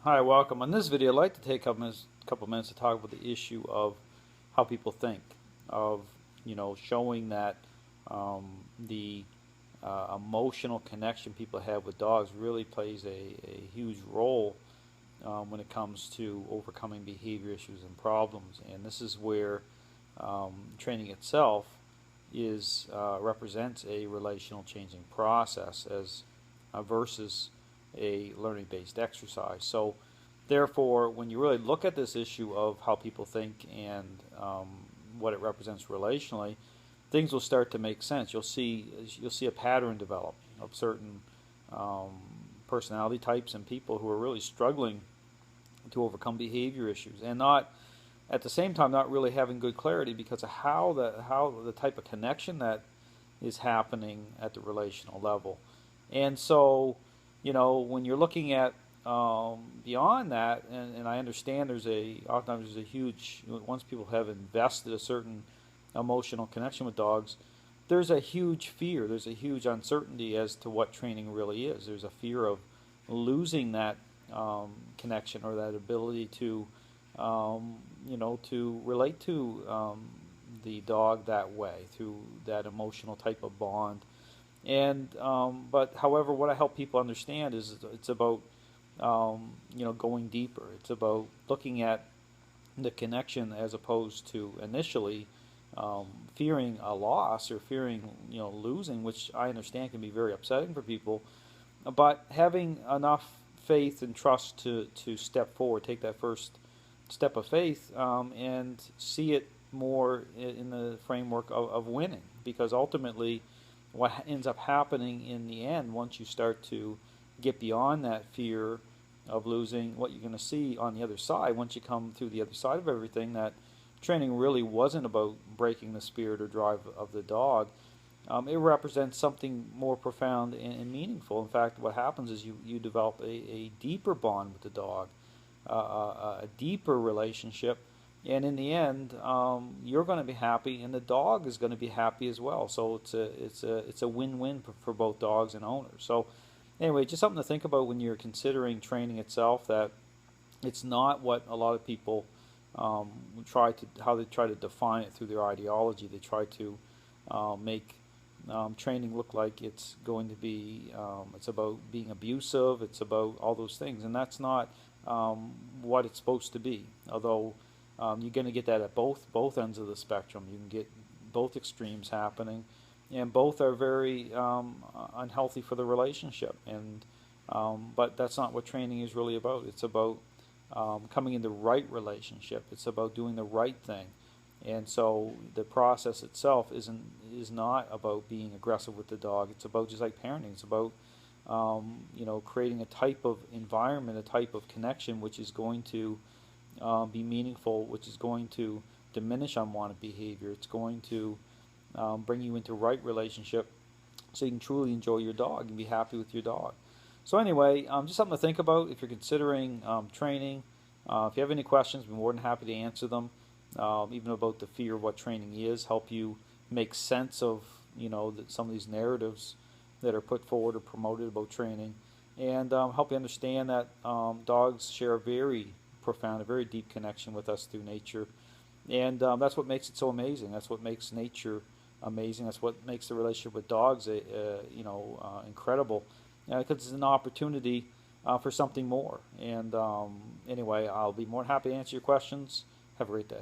Hi, welcome. On this video, I'd like to take a couple minutes to talk about the issue of how people think, of showing that the emotional connection people have with dogs really plays a huge role when it comes to overcoming behavior issues and problems. And this is where training itself is represents a relational changing process as versus a learning-based exercise. So therefore, when you really look at this issue of how people think and what it represents relationally, things will start to make sense. You'll see a pattern develop of certain personality types and people who are really struggling to overcome behavior issues, and not at the same time not really having good clarity because of how the type of connection that is happening at the relational level. And so, when you're looking at beyond that, and I understand oftentimes there's a huge, once people have invested a certain emotional connection with dogs, there's a huge fear, there's a huge uncertainty as to what training really is. There's a fear of losing that connection or that ability to, to relate to the dog that way, through that emotional type of bond. And but however, what I help people understand is it's about going deeper. It's about looking at the connection as opposed to initially fearing a loss or fearing losing, which I understand can be very upsetting for people. But having enough faith and trust to step forward, take that first step of faith, and see it more in the framework of winning, because ultimately what ends up happening in the end, once you start to get beyond that fear of losing, what you're going to see on the other side, once you come through the other side of everything, that training really wasn't about breaking the spirit or drive of the dog. It represents something more profound and meaningful. In fact, what happens is you develop a deeper bond with the dog, a deeper relationship, and in the end, you're going to be happy, and the dog is going to be happy as well. So it's a win-win for both dogs and owners. So anyway, just something to think about when you're considering training itself. That it's not what a lot of people how they try to define it through their ideology. They try to make training look like it's going to be it's about being abusive. It's about all those things, and that's not what it's supposed to be. Although you're going to get that at both ends of the spectrum. You can get both extremes happening, and both are very unhealthy for the relationship. And but that's not what training is really about. It's about coming in the right relationship. It's about doing the right thing. And so the process itself is not about being aggressive with the dog. It's about, just like parenting, it's about creating a type of environment, a type of connection which is going to be meaningful, which is going to diminish unwanted behavior. It's going to bring you into right relationship so you can truly enjoy your dog and be happy with your dog. So anyway, just something to think about if you're considering training. If you have any questions, I'd be more than happy to answer them, even about the fear of what training is, help you make sense of some of these narratives that are put forward or promoted about training, and help you understand that dogs share a very profound, a very deep connection with us through nature. And that's what makes it so amazing. That's what makes nature amazing. That's what makes the relationship with dogs incredible, because it's an opportunity for something more. And anyway, I'll be more than happy to answer your questions. Have a great day.